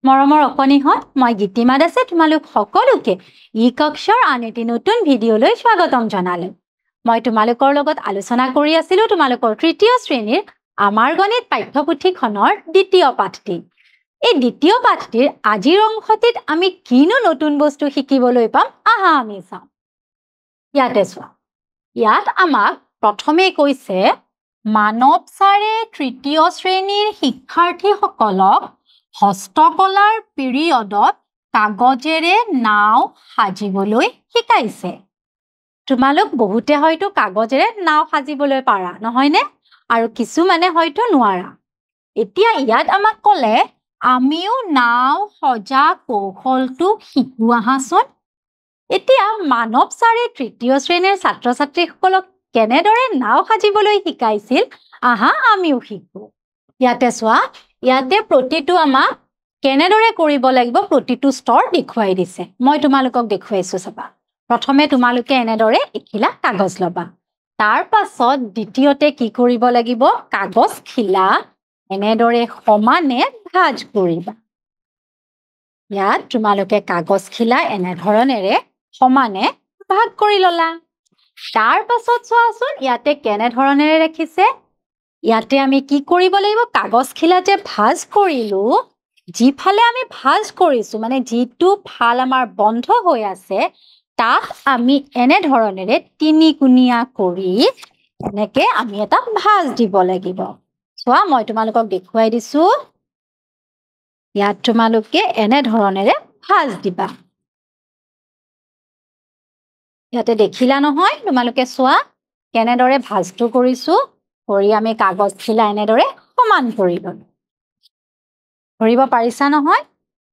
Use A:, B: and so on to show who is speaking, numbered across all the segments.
A: মৰমৰ অকণিহঁত মই গীতিমা দাসে তোমালোক সকলোকে ই কক্ষৰ আন এটি নতুন ভিডিঅ'লৈ স্বাগতম জনালো। মই তোমালোকৰ লগত আলোচনা কৰি আছিলো তোমালোকৰ তৃতীয় শ্ৰেণীৰ আমাৰ গণিত পাঠ্যপুথিখনৰ দ্বিতীয় পাঠটি। এই দ্বিতীয় পাঠটিৰ আজিৰ অংশটিত আমি কিনো নতুন বস্তু শিকিবলৈ পাম আহা আমি চাওঁ। ইয়াতে চোৱা, ইয়াত আমাক প্ৰথমে কৈছে মানৱ ছাৰে তৃতীয় শ্ৰেণীৰ শিক্ষাৰ্থীসকলক হস্তকলাৰ পিৰিয়ডত কাগজেৰে নাও সাজিবলৈ শিকাইছে। তোমালোক বহুতে হয়তো কাগজেৰে নাও সাজিবলৈ পাৰা নহয়নে, আৰু কিছুমানে হয়তো নোৱাৰা। এতিয়া ইয়াত আমাক ক'লে আমিও নাও সজা কৌশলটো শিকো আহাচোন। এতিয়া মানৱ ছাৰে তৃতীয় শ্ৰেণীৰ ছাত্ৰ ছাত্ৰীসকলক কেনেদৰে নাও সাজিবলৈ শিকাইছিল আহা আমিও শিকো। ইয়াতে চোৱা, ইয়াতে প্ৰতিটো আমাক কেনেদৰে কৰিব লাগিব প্ৰতিটো স্তৰ দেখুৱাই দিছে। মই তোমালোকক দেখুৱাইছো চাবা। প্ৰথমে তোমালোকে এনেদৰে এখিলা কাগজ ল'বা, তাৰ পাছত দ্বিতীয়তে কি কৰিব লাগিব, কাগজ খিলা এনেদৰে সমানে ভাঁজ কৰিবা। ইয়াত তোমালোকে কাগজ খিলা এনেধৰণেৰে সমানে ভাগ কৰি ল'লা। তাৰ পাছত চোৱাচোন ইয়াতে কেনেধৰণেৰে ৰাখিছে। ইয়াতে আমি কি কৰিব লাগিব, কাগজ খিলা যে ভাঁজ কৰিলো, যিফালে আমি ভাঁজ কৰিছো মানে যিটো ফাল আমাৰ বন্ধ হৈ আছে তাত আমি এনেধৰণেৰে তিনিকুণীয়া কৰি এনেকে আমি এটা ভাঁজ দিব লাগিব। চোৱা, মই তোমালোকক দেখুৱাই দিছো। ইয়াত তোমালোকে এনেধৰণেৰে ভাঁজ দিবা। ইয়াতে দেখিলা নহয়, তোমালোকে চোৱা কেনেদৰে ভাঁজটো কৰিছো, কৰি আমি কাগজ খিলা এনেদৰে সমান কৰি ল'লো। ধৰিব পাৰিছা নহয়?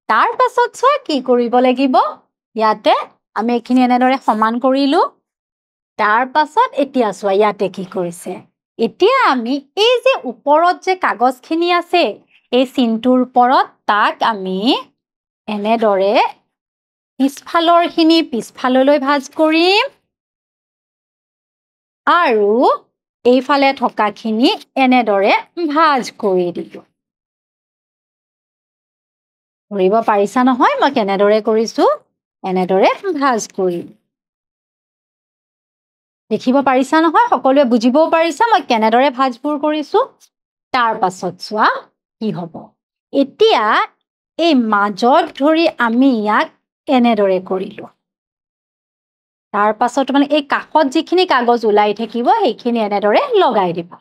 A: তাৰ পাছত চোৱা কি কৰিব লাগিব, ইয়াতে আমি এইখিনি এনেদৰে সমান কৰিলো। তাৰ পাছত এতিয়া চোৱা ইয়াতে কি কৰিছে, এতিয়া আমি এই যে ওপৰত যে কাগজখিনি আছে এই চিনটোৰ ওপৰত তাক আমি এনেদৰে পিছফালৰ খিনি পিছফাললৈ ভাঁজ কৰিম আৰু এইফালে থকাখিনি এনেদৰে ভাঁজ কৰি দিলো। ধৰিব পাৰিছা নহয় মই কেনেদৰে কৰিছো, এনেদৰে ভাঁজ কৰি। দেখিব পাৰিছা নহয়, সকলোৱে বুজিবও পাৰিছা মই কেনেদৰে ভাঁজবোৰ কৰিছো। তাৰ পাছত চোৱা কি হ'ব, এতিয়া এই মাজত ধৰি আমি ইয়াক এনেদৰে কৰিলো। তাৰ পাছত মানে এই কাষত যিখিনি কাগজ ওলাই থাকিব সেইখিনি এনেদৰে লগাই দিবা।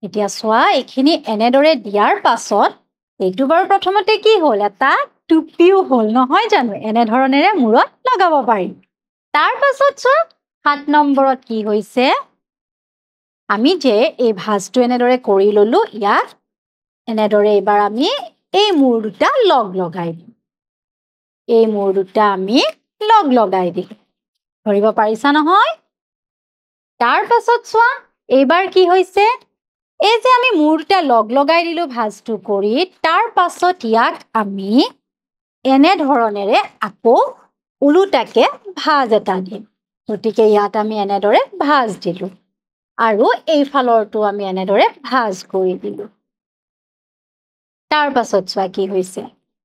A: এতিয়া চোৱা, এইখিনি এনেদৰে দিয়াৰ পাছত এইটো বাৰু প্ৰথমতে কি হ'ল, এটা টুপিও হ'ল নহয় জানো, এনেধৰণেৰে মূৰত লগাব পাৰিম। তাৰ পাছত চোৱা 7 নম্বৰত কি হৈছে, আমি যে এই ভাঁজটো এনেদৰে কৰি ললো, ইয়াত এনেদৰে এইবাৰ আমি এই মূৰ দুটা লগাই দিম। এই মূৰ দুটা আমি লগাই দিম। ধৰিব পাৰিছা নহয়? তাৰ পাছত চোৱা এইবাৰ কি হৈছে, এই যে আমি মূৰ দুটা লগাই দিলো ভাঁজটো কৰি, তাৰ পাছত ইয়াক আমি এনেধৰণেৰে আকৌ ওলোটাকে ভাঁজ এটা দিম। গতিকে ইয়াত আমি এনেদৰে ভাঁজ দিলো আৰু এইফালৰটো আমি এনেদৰে ভাঁজ কৰি দিলো। তাৰ পাছত চোৱা কি হৈছে,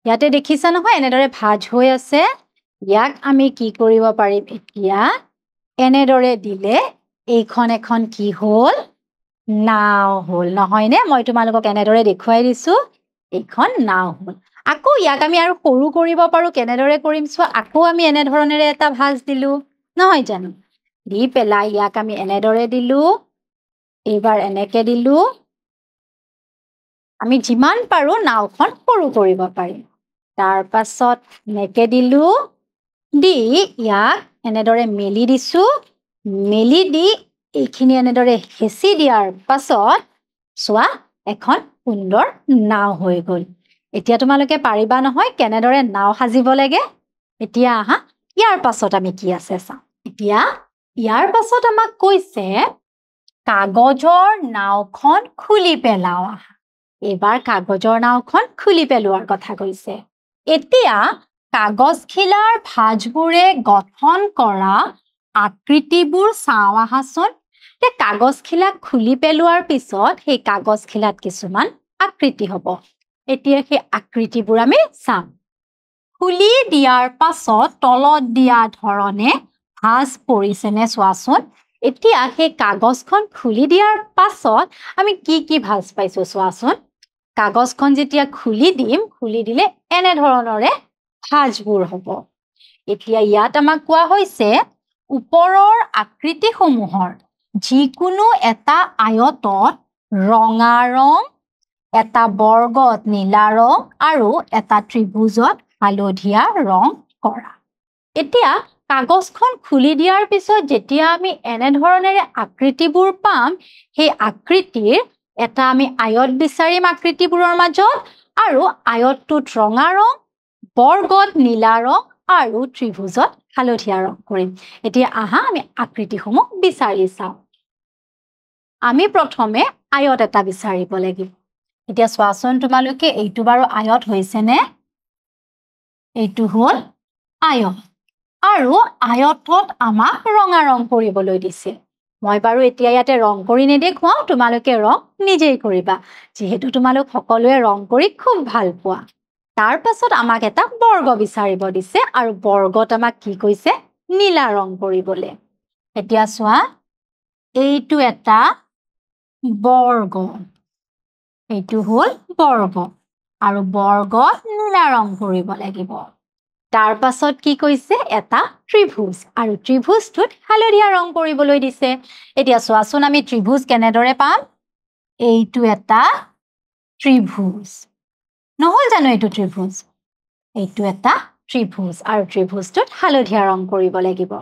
A: ইয়াতে দেখিছা নহয় এনেদৰে ভাঁজ হৈ আছে। ইয়াক আমি কি কৰিব পাৰিম, এতিয়া এনেদৰে দিলে এইখন এখন কি হ'ল, নাও হ'ল নহয়নে? মই তোমালোকক এনেদৰে দেখুৱাই দিছো, এইখন নাও হ'ল। আকৌ ইয়াক আমি আৰু সৰু কৰিব পাৰো, কেনেদৰে কৰিম চোৱা, আকৌ আমি এনেধৰণেৰে এটা ভাঁজ দিলো নহয় জানো, দি পেলাই ইয়াক আমি এনেদৰে দিলো, এইবাৰ এনেকে দিলো। আমি যিমান পাৰো নাওখন সৰু কৰিব পাৰিম। তাৰ পাছত এনেকে দিলো, দি ইয়াক এনেদৰে মেলি দিছো, মেলি দি এইখিনি এনেদৰে হেঁচি দিয়াৰ পাছত চোৱা এখন সুন্দৰ নাও হৈ গ'ল। এতিয়া তোমালোকে পাৰিবা নহয় কেনেদৰে নাও সাজিব লাগে? এতিয়া আহা ইয়াৰ পাছত আমি কি আছে চাওঁ। এতিয়া ইয়াৰ পাছত আমাক কৈছে কাগজৰ নাওখন খুলি পেলাও। এইবাৰ কাগজৰ নাওখন খুলি পেলোৱাৰ কথা কৈছে। এতিয়া কাগজ খিলাৰ ভাঁজবোৰে গঠন কৰা আকৃতিবোৰ চাওঁ আহাচোন। কাগজ খিলা খুলি পেলোৱাৰ পিছত সেই কাগজ খিলাত কিছুমান আকৃতি হ'ব। এতিয়া সেই আকৃতিবোৰ আমি চাম খুলি দিয়াৰ পাছত তলত দিয়া ধৰণে ভাঁজ পৰিছেনে চোৱাচোন এতিয়া সেই কাগজখন খুলি দিয়াৰ পাছত আমি কি ভাঁজ পাইছো চোৱাচোন কাগজখন যেতিয়া খুলি দিম খুলি দিলে এনে ধৰণৰে ভাঁজবোৰ হ'ব এতিয়া ইয়াত আমাক কোৱা হৈছে ওপৰৰ আকৃতিসমূহৰ যিকোনো এটা আয়তত ৰঙা ৰং এটা বৰ্গত নীলা ৰং আৰু এটা ত্ৰিভুজত হালধীয়া ৰং কৰা এতিয়া কাগজখন খুলি দিয়াৰ পিছত যেতিয়া আমি এনে ধৰণেৰে আকৃতিবোৰ পাম সেই আকৃতিৰ এটা আমি আয়ত বিচাৰিম আকৃতিবোৰৰ মাজত আৰু আয়তটোত ৰঙা ৰং বৰ্গত নীলা ৰং আৰু ত্ৰিভুজত হালধীয়া ৰং কৰিম এতিয়া আহা আমি আকৃতিসমূহ বিচাৰি চাওঁ আমি প্ৰথমে আয়ত এটা বিচাৰিব লাগিব এতিয়া চোৱাচোন তোমালোকে এইটো বাৰু আয়ত হৈছেনে এইটো হ'ল আয়ত আৰু আয়তত আমাক ৰঙা ৰং কৰিবলৈ দিছে মই বাৰু এতিয়া ইয়াতে ৰং কৰি নেদেখুৱাও তোমালোকে ৰং নিজেই কৰিবা যিহেতু তোমালোক সকলোৱে ৰং কৰি খুব ভাল পোৱা তাৰ পাছত আমাক এটা বৰ্গ বিচাৰিব দিছে আৰু বৰ্গত আমাক কি কৈছে নীলা ৰং কৰিবলৈ এতিয়া চোৱা এইটো এটা বৰ্গ এইটো হ'ল বৰ্গ আৰু বৰ্গত নীলা ৰং কৰিব লাগিব তাৰ পাছত কি কৈছে এটা ত্ৰিভুজ আৰু ত্ৰিভুজটোত হালধীয়া ৰং কৰিবলৈ দিছে এতিয়া চোৱাচোন আমি ত্ৰিভুজ কেনেদৰে পাম এইটো এটা ত্ৰিভুজ নহল জানো এইটো ত্ৰিভুজ এইটো এটা ত্ৰিভুজ আৰু ত্ৰিভুজটোত হালধীয়া ৰং কৰিব লাগিব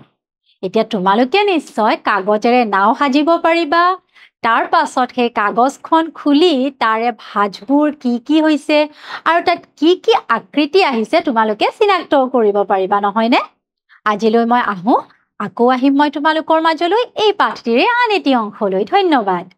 A: এতিয়া তোমালোকে নিশ্চয় কাগজেৰে নাও সাজিব পাৰিবা তাৰ পাছত সেই কাগজখন খুলি তাৰে ভাঁজবোৰ কি হৈছে আৰু তাত কি আকৃতি আহিছে তোমালোকে চিনাক্ত কৰিব পাৰিবা নহয়নে আজিলৈ মই আহো আকৌ আহিম মই তোমালোকৰ মাজলৈ এই পাঠটিৰে আন এটি অংশলৈ ধন্যবাদ